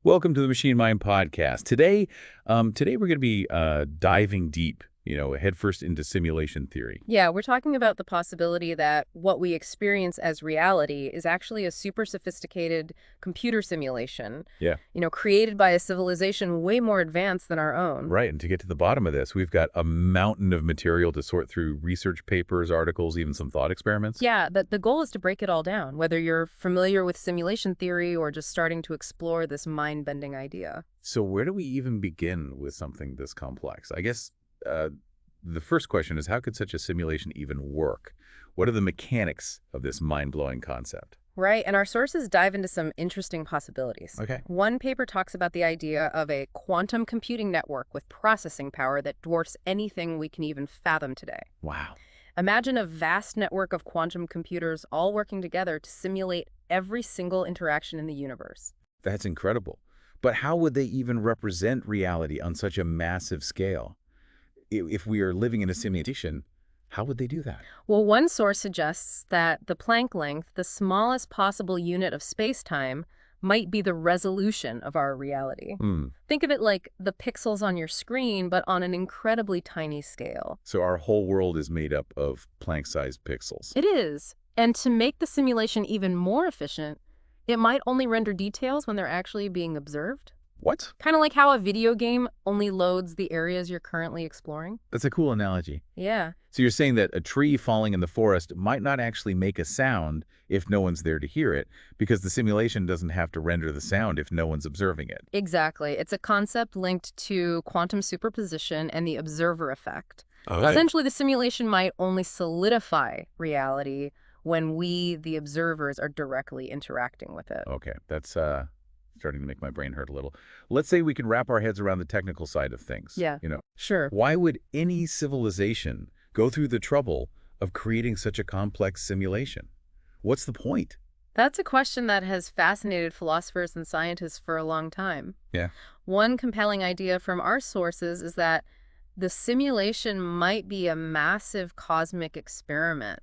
Welcome to the Machine Mind Podcast. Today we're going to be diving deep, headfirst into simulation theory. Yeah, we're talking about the possibility that what we experience as reality is actually a super sophisticated computer simulation, Yeah, created by a civilization way more advanced than our own. right. And to get to the bottom of this, we've got a mountain of material to sort through: research papers, articles, even some thought experiments. Yeah, the goal is to break it all down, whether you're familiar with simulation theory or just starting to explore this mind-bending idea. So where do we even begin with something this complex? I guess the first question is, how could such a simulation even work? What are the mechanics of this mind-blowing concept? Right, and our sources dive into some interesting possibilities. Okay. One paper talks about the idea of a quantum computing network with processing power that dwarfs anything we can even fathom today. Wow. Imagine a vast network of quantum computers all working together to simulate every single interaction in the universe. That's incredible. But how would they even represent reality on such a massive scale? If we are living in a simulation, how would they do that? Well, one source suggests that the Planck length, the smallest possible unit of space-time, might be the resolution of our reality. Hmm. Think of it like the pixels on your screen, but on an incredibly tiny scale. So our whole world is made up of Planck-sized pixels. It is. And to make the simulation even more efficient, it might only render details when they're actually being observed. What? Kind of like how a video game only loads the areas you're currently exploring. That's a cool analogy. Yeah, So you're saying that a tree falling in the forest might not actually make a sound if no one's there to hear it, because the simulation doesn't have to render the sound if no one's observing it. exactly. It's a concept linked to quantum superposition and the observer effect. Okay. Essentially, the simulation might only solidify reality when we, the observers, are directly interacting with it. Okay, that's starting to make my brain hurt a little. Let's say we can wrap our heads around the technical side of things. Yeah. Sure. Why would any civilization go through the trouble of creating such a complex simulation? What's the point? That's a question that has fascinated philosophers and scientists for a long time. Yeah. One compelling idea from our sources is that the simulation might be a massive cosmic experiment,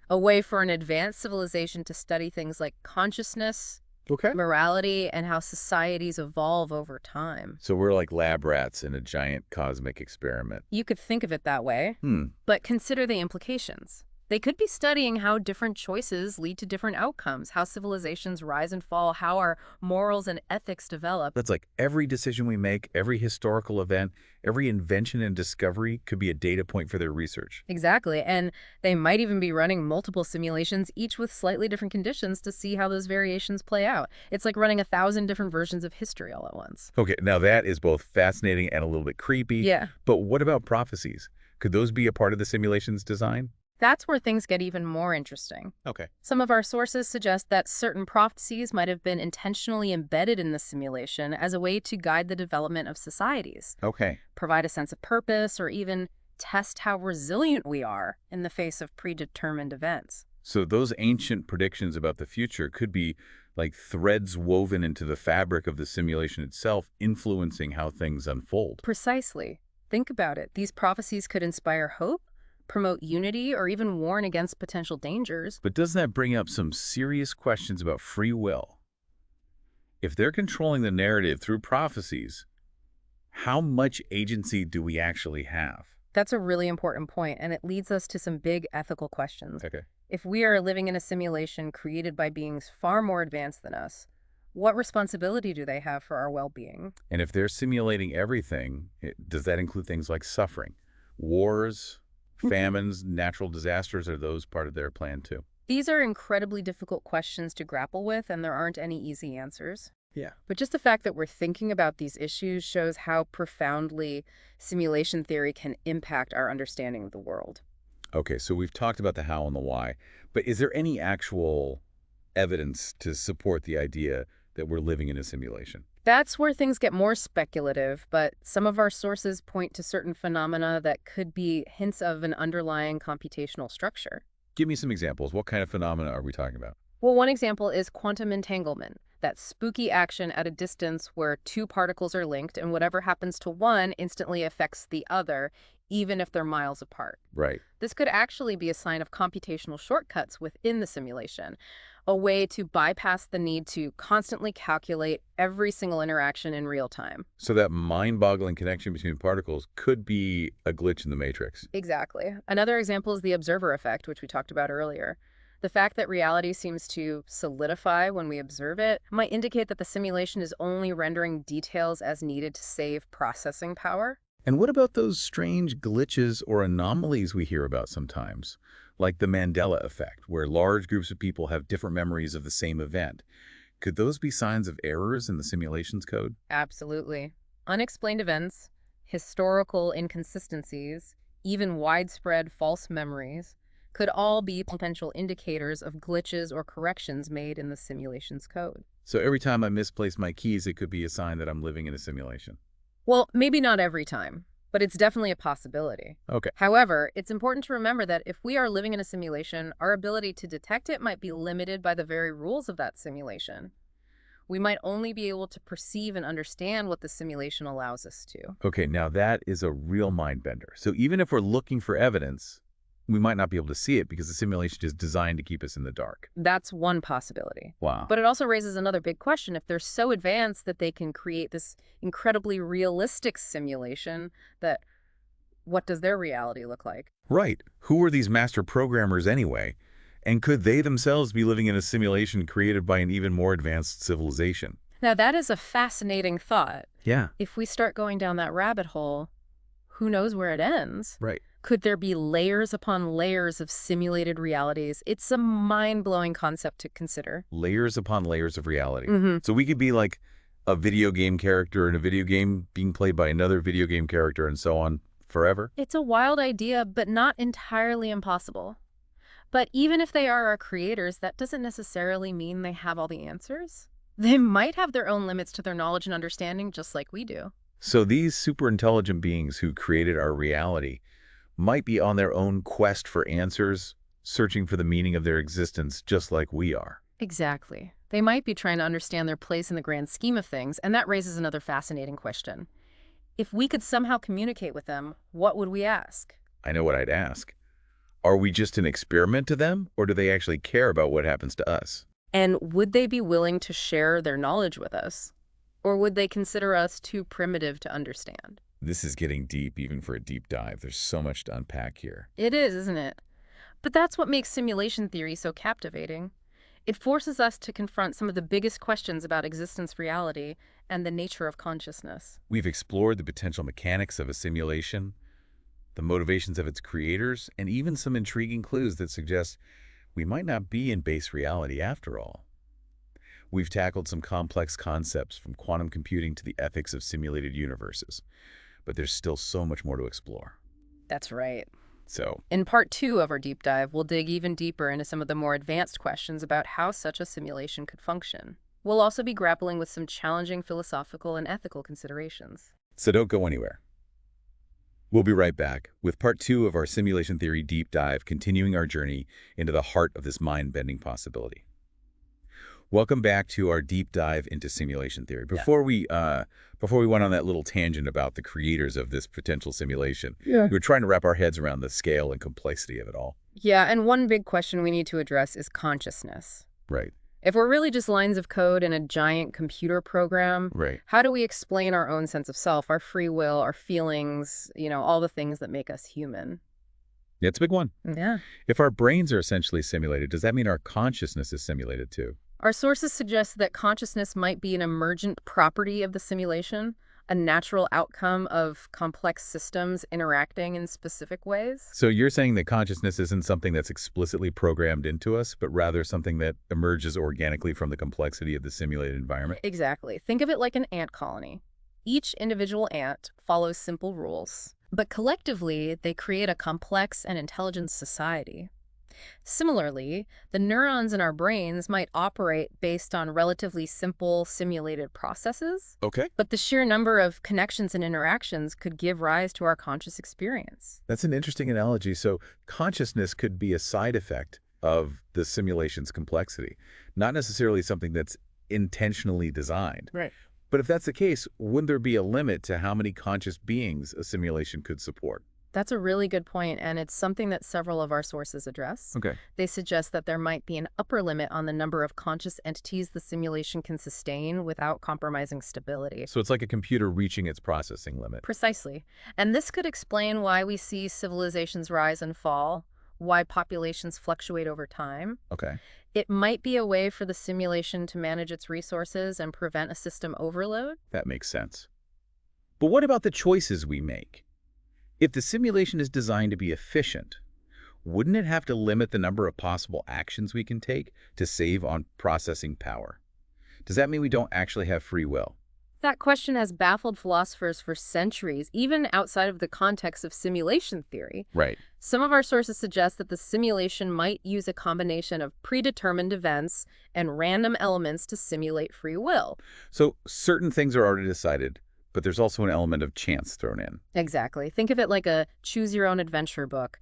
a way for an advanced civilization to study things like consciousness, Okay. morality, and how societies evolve over time. So we're like lab rats in a giant cosmic experiment. You could think of it that way, but consider the implications. They could be studying how different choices lead to different outcomes, how civilizations rise and fall, how our morals and ethics develop. That's like every decision we make, every historical event, every invention and discovery could be a data point for their research. Exactly, and they might even be running multiple simulations, each with slightly different conditions to see how those variations play out. It's like running 1,000 different versions of history all at once. Okay, now that is both fascinating and a little bit creepy. Yeah. But what about prophecies? Could those be a part of the simulation's design? That's where things get even more interesting. Okay. Some of our sources suggest that certain prophecies might have been intentionally embedded in the simulation as a way to guide the development of societies, Okay. provide a sense of purpose, or even test how resilient we are in the face of predetermined events. So those ancient predictions about the future could be like threads woven into the fabric of the simulation itself, influencing how things unfold. Precisely. Think about it. These prophecies could inspire hope, promote unity, or even warn against potential dangers. But doesn't that bring up some serious questions about free will? If they're controlling the narrative through prophecies, how much agency do we actually have? That's a really important point, and it leads us to some big ethical questions. Okay. If we are living in a simulation created by beings far more advanced than us, what responsibility do they have for our well-being? And if they're simulating everything, does that include things like suffering? Wars, famines, natural disasters, are those part of their plan too? These are incredibly difficult questions to grapple with, and there aren't any easy answers. Yeah. But just the fact that we're thinking about these issues shows how profoundly simulation theory can impact our understanding of the world. Okay, so we've talked about the how and the why, but is there any actual evidence to support the idea that we're living in a simulation? That's where things get more speculative, but some of our sources point to certain phenomena that could be hints of an underlying computational structure. Give me some examples. What kind of phenomena are we talking about? Well, one example is quantum entanglement, that spooky action at a distance where two particles are linked and whatever happens to one instantly affects the other, even if they're miles apart. Right. This could actually be a sign of computational shortcuts within the simulation. a way to bypass the need to constantly calculate every single interaction in real time. So that mind-boggling connection between particles could be a glitch in the matrix. Exactly. Another example is the observer effect, which we talked about earlier. The fact that reality seems to solidify when we observe it might indicate that the simulation is only rendering details as needed to save processing power. And what about those strange glitches or anomalies we hear about sometimes, like the Mandela effect, where large groups of people have different memories of the same event? Could those be signs of errors in the simulation's code? Absolutely. Unexplained events, historical inconsistencies, even widespread false memories could all be potential indicators of glitches or corrections made in the simulation's code. So every time I misplace my keys, it could be a sign that I'm living in a simulation. Well, maybe not every time, but it's definitely a possibility. Okay. However, it's important to remember that if we are living in a simulation, our ability to detect it might be limited by the very rules of that simulation. We might only be able to perceive and understand what the simulation allows us to. Okay, now that is a real mind bender. So even if we're looking for evidence, we might not be able to see it because the simulation is designed to keep us in the dark. That's one possibility. Wow. But it also raises another big question. If they're so advanced that they can create this incredibly realistic simulation, that what does their reality look like? Right. Who are these master programmers anyway? And could they themselves be living in a simulation created by an even more advanced civilization? Now, that is a fascinating thought. Yeah. If we start going down that rabbit hole, who knows where it ends? Right. Could there be layers upon layers of simulated realities? It's a mind-blowing concept to consider. Layers upon layers of reality. Mm-hmm. So we could be like a video game character in a video game being played by another video game character and so on forever. It's a wild idea, but not entirely impossible. But even if they are our creators, that doesn't necessarily mean they have all the answers. They might have their own limits to their knowledge and understanding, just like we do. So these super intelligent beings who created our reality might be on their own quest for answers, searching for the meaning of their existence just like we are. Exactly. They might be trying to understand their place in the grand scheme of things, and that raises another fascinating question. If we could somehow communicate with them, what would we ask? I know what I'd ask. Are we just an experiment to them, or do they actually care about what happens to us? And would they be willing to share their knowledge with us? Or would they consider us too primitive to understand? This is getting deep even for a deep dive. There's so much to unpack here. It is, isn't it? But that's what makes simulation theory so captivating. It forces us to confront some of the biggest questions about existence, reality, and the nature of consciousness. We've explored the potential mechanics of a simulation, the motivations of its creators, and even some intriguing clues that suggest we might not be in base reality after all. We've tackled some complex concepts from quantum computing to the ethics of simulated universes, but there's still so much more to explore. That's right. So, In part 2 of our deep dive, we'll dig even deeper into some of the more advanced questions about how such a simulation could function. We'll also be grappling with some challenging philosophical and ethical considerations. so don't go anywhere. We'll be right back with part 2 of our simulation theory deep dive, continuing our journey into the heart of this mind-bending possibility. Welcome back to our deep dive into simulation theory. Before we went on that little tangent about the creators of this potential simulation, we were trying to wrap our heads around the scale and complexity of it all. Yeah, and one big question we need to address is consciousness. Right. If we're really just lines of code in a giant computer program, Right. how do we explain our own sense of self, our free will, our feelings, all the things that make us human? Yeah, it's a big one. Yeah. If our brains are essentially simulated, does that mean our consciousness is simulated too? Our sources suggest that consciousness might be an emergent property of the simulation, a natural outcome of complex systems interacting in specific ways. So you're saying that consciousness isn't something that's explicitly programmed into us, but rather something that emerges organically from the complexity of the simulated environment? Exactly. Think of it like an ant colony. Each individual ant follows simple rules, but collectively they create a complex and intelligent society. Similarly, the neurons in our brains might operate based on relatively simple simulated processes, Okay. but the sheer number of connections and interactions could give rise to our conscious experience. That's an interesting analogy. So consciousness could be a side effect of the simulation's complexity, not necessarily something that's intentionally designed. Right. But if that's the case, wouldn't there be a limit to how many conscious beings a simulation could support? That's a really good point, and it's something that several of our sources address. Okay. They suggest that there might be an upper limit on the number of conscious entities the simulation can sustain without compromising stability. So it's like a computer reaching its processing limit. Precisely. And this could explain why we see civilizations rise and fall, why populations fluctuate over time. Okay. It might be a way for the simulation to manage its resources and prevent a system overload. That makes sense. But what about the choices we make? If the simulation is designed to be efficient, wouldn't it have to limit the number of possible actions we can take to save on processing power? Does that mean we don't actually have free will? That question has baffled philosophers for centuries, even outside of the context of simulation theory. Right. Some of our sources suggest that the simulation might use a combination of predetermined events and random elements to simulate free will. So certain things are already decided, but there's also an element of chance thrown in. Exactly. Think of it like a choose-your-own-adventure book.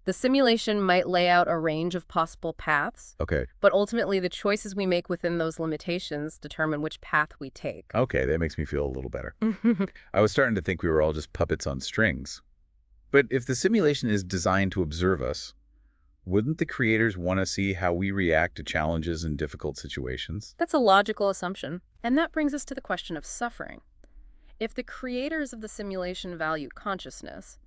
The simulation might lay out a range of possible paths, Okay. but ultimately the choices we make within those limitations determine which path we take. Okay, that makes me feel a little better. I was starting to think we were all just puppets on strings. But if the simulation is designed to observe us, wouldn't the creators want to see how we react to challenges and difficult situations? That's a logical assumption. And that brings us to the question of suffering. If the creators of the simulation value consciousness,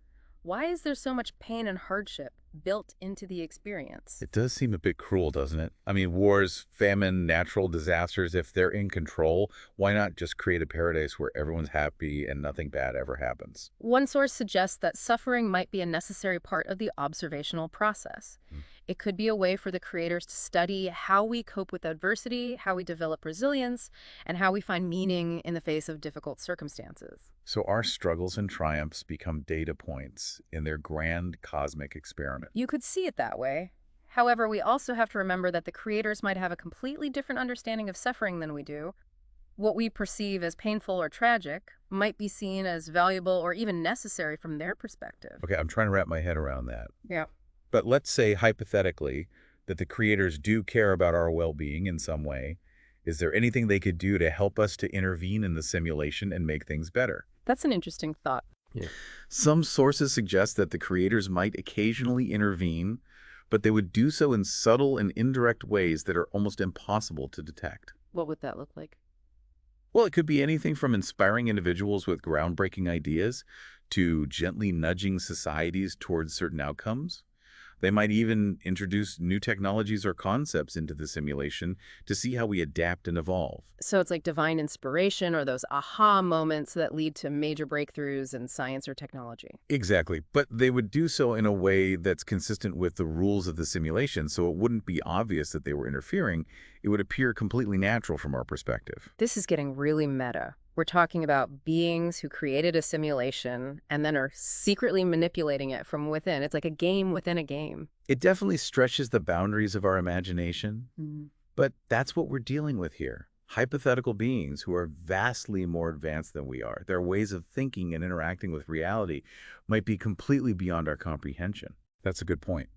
why is there so much pain and hardship built into the experience? It does seem a bit cruel, doesn't it? I mean, wars, famine, natural disasters, if they're in control, why not just create a paradise where everyone's happy and nothing bad ever happens? One source suggests that suffering might be a necessary part of the observational process. It could be a way for the creators to study how we cope with adversity, how we develop resilience, and how we find meaning in the face of difficult circumstances. So our struggles and triumphs become data points in their grand cosmic experiment. You could see it that way. However, we also have to remember that the creators might have a completely different understanding of suffering than we do. What we perceive as painful or tragic might be seen as valuable or even necessary from their perspective. Okay, I'm trying to wrap my head around that. Yeah. But let's say, hypothetically, that the creators do care about our well-being in some way. Is there anything they could do to help us to intervene in the simulation and make things better? That's an interesting thought. Yeah. Some sources suggest that the creators might occasionally intervene, but they would do so in subtle and indirect ways that are almost impossible to detect. What would that look like? Well, it could be anything from inspiring individuals with groundbreaking ideas to gently nudging societies towards certain outcomes. They might even introduce new technologies or concepts into the simulation to see how we adapt and evolve. So it's like divine inspiration or those aha moments that lead to major breakthroughs in science or technology. Exactly, but they would do so in a way that's consistent with the rules of the simulation, so it wouldn't be obvious that they were interfering. It would appear completely natural from our perspective. This is getting really meta. We're talking about beings who created a simulation and then are secretly manipulating it from within. It's like a game within a game. It definitely stretches the boundaries of our imagination, but that's what we're dealing with here. Hypothetical beings who are vastly more advanced than we are. Their ways of thinking and interacting with reality might be completely beyond our comprehension. That's a good point.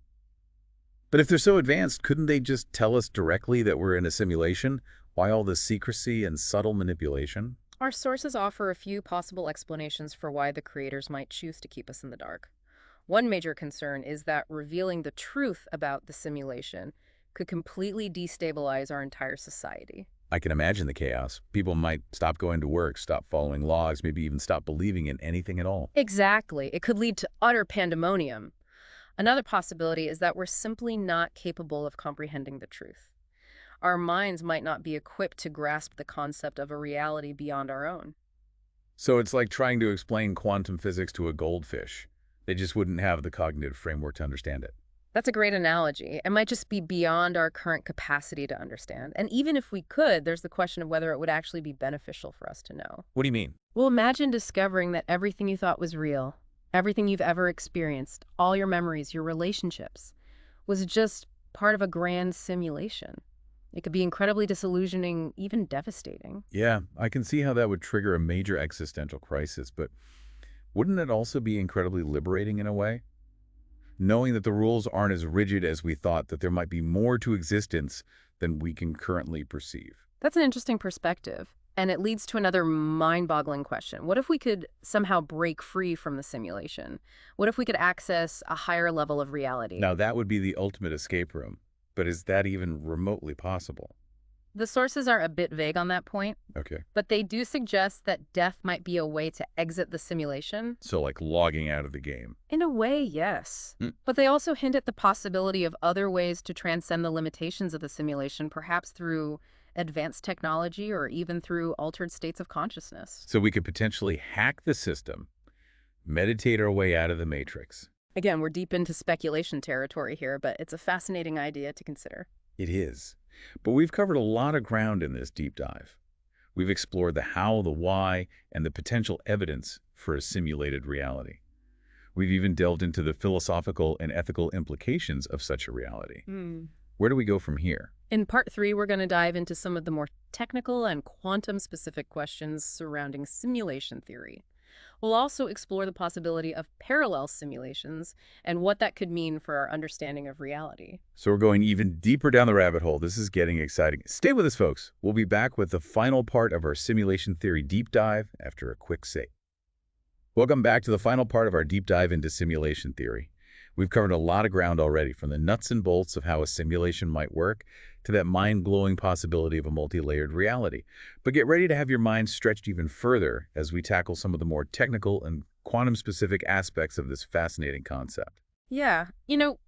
But if they're so advanced, couldn't they just tell us directly that we're in a simulation? Why all the secrecy and subtle manipulation? Our sources offer a few possible explanations for why the creators might choose to keep us in the dark. One major concern is that revealing the truth about the simulation could completely destabilize our entire society. I can imagine the chaos. People might stop going to work, stop following laws, maybe even stop believing in anything at all. Exactly. It could lead to utter pandemonium. Another possibility is that we're simply not capable of comprehending the truth. Our minds might not be equipped to grasp the concept of a reality beyond our own. So it's like trying to explain quantum physics to a goldfish. They just wouldn't have the cognitive framework to understand it. That's a great analogy. It might just be beyond our current capacity to understand. And even if we could, there's the question of whether it would actually be beneficial for us to know. What do you mean? Well, imagine discovering that everything you thought was real, everything you've ever experienced, all your memories, your relationships, was just part of a grand simulation. It could be incredibly disillusioning, even devastating. Yeah, I can see how that would trigger a major existential crisis, but wouldn't it also be incredibly liberating in a way? Knowing that the rules aren't as rigid as we thought, that there might be more to existence than we can currently perceive. That's an interesting perspective. And it leads to another mind-boggling question. What if we could somehow break free from the simulation? What if we could access a higher level of reality? Now, that would be the ultimate escape room. But is that even remotely possible? The sources are a bit vague on that point, Okay. but they do suggest that death might be a way to exit the simulation. So like logging out of the game. In a way, yes. Hmm. But they also hint at the possibility of other ways to transcend the limitations of the simulation, perhaps through advanced technology or even through altered states of consciousness. So we could potentially hack the system, meditate our way out of the matrix. Again, we're deep into speculation territory here, but it's a fascinating idea to consider. It is. But we've covered a lot of ground in this deep dive. We've explored the how, the why, and the potential evidence for a simulated reality. We've even delved into the philosophical and ethical implications of such a reality. Where do we go from here? In part 3, we're going to dive into some of the more technical and quantum-specific questions surrounding simulation theory. We'll also explore the possibility of parallel simulations and what that could mean for our understanding of reality. So we're going even deeper down the rabbit hole. This is getting exciting. Stay with us, folks. We'll be back with the final part of our simulation theory deep dive after a quick save. Welcome back to the final part of our deep dive into simulation theory. We've covered a lot of ground already, from the nuts and bolts of how a simulation might work to that mind-blowing possibility of a multi-layered reality. But get ready to have your mind stretched even further as we tackle some of the more technical and quantum-specific aspects of this fascinating concept. Yeah,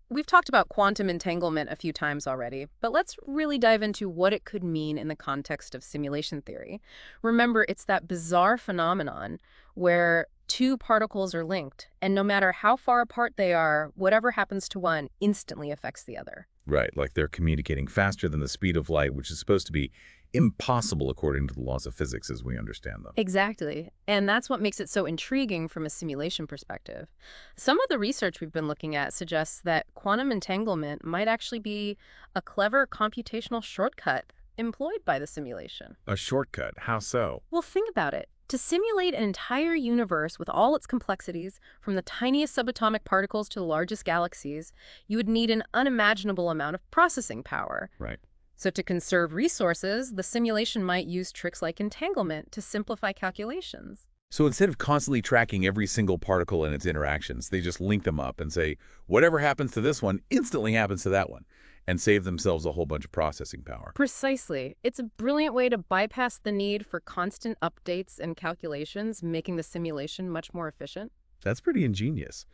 we've talked about quantum entanglement a few times already, but let's really dive into what it could mean in the context of simulation theory. Remember, it's that bizarre phenomenon where two particles are linked, and no matter how far apart they are, whatever happens to one instantly affects the other. Right, like they're communicating faster than the speed of light, which is supposed to be impossible according to the laws of physics as we understand them. Exactly. And that's what makes it so intriguing from a simulation perspective. Some of the research we've been looking at suggests that quantum entanglement might actually be a clever computational shortcut employed by the simulation. A shortcut? How so? Well, think about it. To simulate an entire universe with all its complexities, from the tiniest subatomic particles to the largest galaxies, you would need an unimaginable amount of processing power. Right. So to conserve resources, the simulation might use tricks like entanglement to simplify calculations. So instead of constantly tracking every single particle and its interactions, they just link them up and say, whatever happens to this one instantly happens to that one, and save themselves a whole bunch of processing power. Precisely. It's a brilliant way to bypass the need for constant updates and calculations, making the simulation much more efficient. That's pretty ingenious.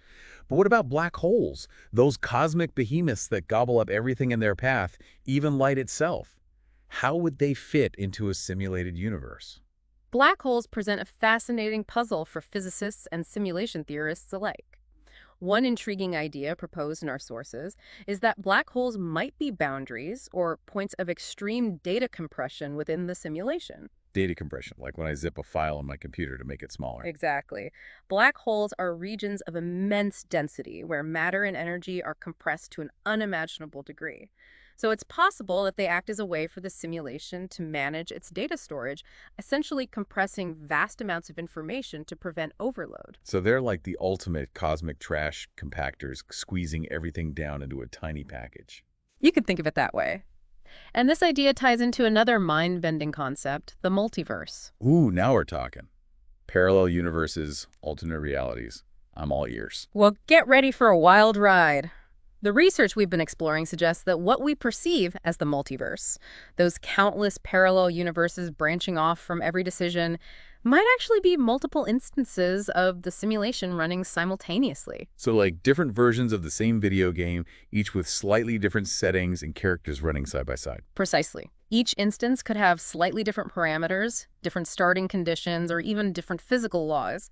But what about black holes? Those cosmic behemoths that gobble up everything in their path, even light itself. How would they fit into a simulated universe? Black holes present a fascinating puzzle for physicists and simulation theorists alike. One intriguing idea proposed in our sources is that black holes might be boundaries or points of extreme data compression within the simulation. Data compression, like when I zip a file on my computer to make it smaller. Exactly. Black holes are regions of immense density where matter and energy are compressed to an unimaginable degree. So it's possible that they act as a way for the simulation to manage its data storage, essentially compressing vast amounts of information to prevent overload. So they're like the ultimate cosmic trash compactors, squeezing everything down into a tiny package. You could think of it that way. And this idea ties into another mind-bending concept, the multiverse. Ooh, now we're talking. Parallel universes, alternate realities. I'm all ears. Well, get ready for a wild ride. The research we've been exploring suggests that what we perceive as the multiverse, those countless parallel universes branching off from every decision, might actually be multiple instances of the simulation running simultaneously. So like different versions of the same video game, each with slightly different settings and characters running side by side. Precisely. Each instance could have slightly different parameters, different starting conditions, or even different physical laws.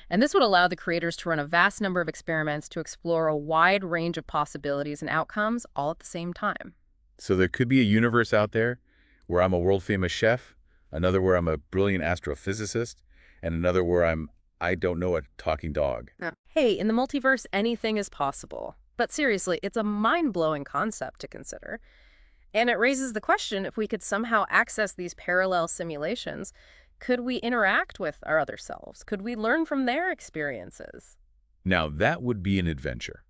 And this would allow the creators to run a vast number of experiments to explore a wide range of possibilities and outcomes all at the same time. So there could be a universe out there where I'm a world-famous chef, another where I'm a brilliant astrophysicist, and another where I don't know, a talking dog. Hey, in the multiverse, anything is possible. But seriously, it's a mind-blowing concept to consider. And it raises the question, if we could somehow access these parallel simulations, could we interact with our other selves? Could we learn from their experiences? Now, that would be an adventure.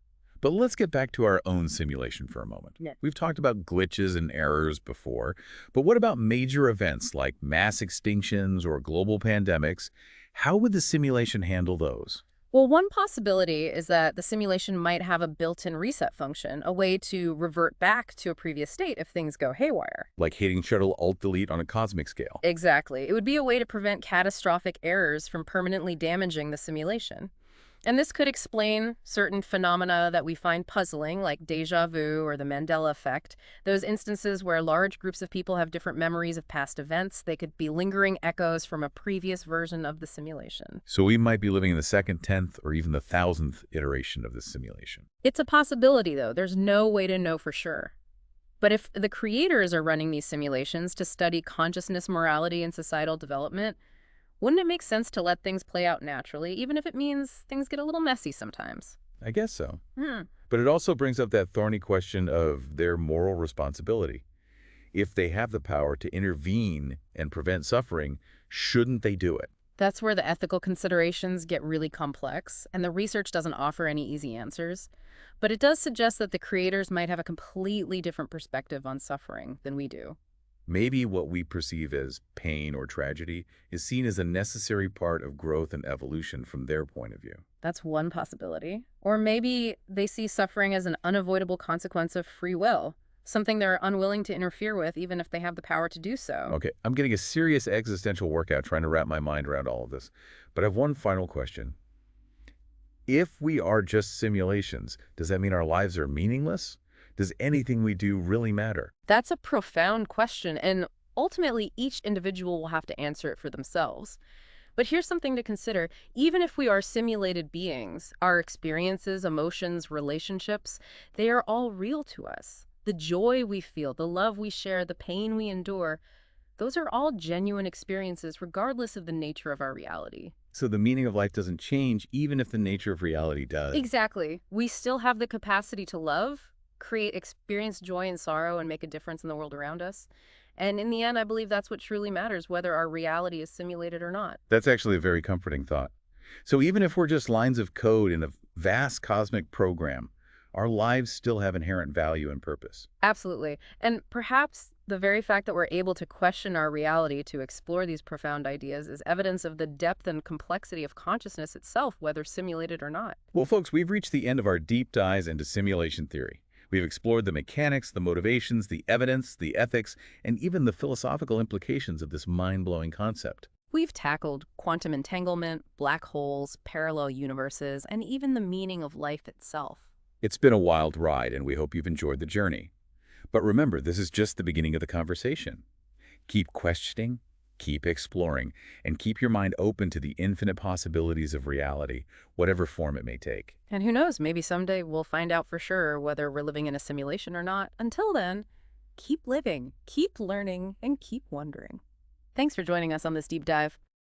But let's get back to our own simulation for a moment. Yeah. We've talked about glitches and errors before, but what about major events like mass extinctions or global pandemics? How would the simulation handle those? Well, one possibility is that the simulation might have a built-in reset function, a way to revert back to a previous state if things go haywire. Like hitting shuttle Alt-Delete on a cosmic scale. Exactly. It would be a way to prevent catastrophic errors from permanently damaging the simulation. And this could explain certain phenomena that we find puzzling, like déjà vu or the Mandela effect. Those instances where large groups of people have different memories of past events, they could be lingering echoes from a previous version of the simulation. So we might be living in the second, 10th, or even the 1,000th iteration of this simulation. It's a possibility, though. There's no way to know for sure. But if the creators are running these simulations to study consciousness, morality, and societal development, wouldn't it make sense to let things play out naturally, even if it means things get a little messy sometimes? I guess so. Hmm. But it also brings up that thorny question of their moral responsibility. If they have the power to intervene and prevent suffering, shouldn't they do it? That's where the ethical considerations get really complex, and the research doesn't offer any easy answers. But it does suggest that the creators might have a completely different perspective on suffering than we do. Maybe what we perceive as pain or tragedy is seen as a necessary part of growth and evolution from their point of view. That's one possibility. Or maybe they see suffering as an unavoidable consequence of free will, something they're unwilling to interfere with even if they have the power to do so. Okay, I'm getting a serious existential workout trying to wrap my mind around all of this. But I have one final question. If we are just simulations, does that mean our lives are meaningless? Does anything we do really matter? That's a profound question, and ultimately each individual will have to answer it for themselves. But here's something to consider. Even if we are simulated beings, our experiences, emotions, relationships, they are all real to us. The joy we feel, the love we share, the pain we endure, those are all genuine experiences regardless of the nature of our reality. So the meaning of life doesn't change even if the nature of reality does. Exactly. We still have the capacity to love, experience joy and sorrow, and make a difference in the world around us. And in the end, I believe that's what truly matters, whether our reality is simulated or not. That's actually a very comforting thought. So even if we're just lines of code in a vast cosmic program, our lives still have inherent value and purpose. Absolutely. And perhaps the very fact that we're able to question our reality, to explore these profound ideas, is evidence of the depth and complexity of consciousness itself, whether simulated or not. Well, folks, we've reached the end of our deep dives into simulation theory. We've explored the mechanics, the motivations, the evidence, the ethics, and even the philosophical implications of this mind-blowing concept. We've tackled quantum entanglement, black holes, parallel universes, and even the meaning of life itself. It's been a wild ride, and we hope you've enjoyed the journey. But remember, this is just the beginning of the conversation. Keep questioning, keep exploring, and keep your mind open to the infinite possibilities of reality, whatever form it may take. And who knows, maybe someday we'll find out for sure whether we're living in a simulation or not. Until then, keep living, keep learning, and keep wondering. Thanks for joining us on this deep dive.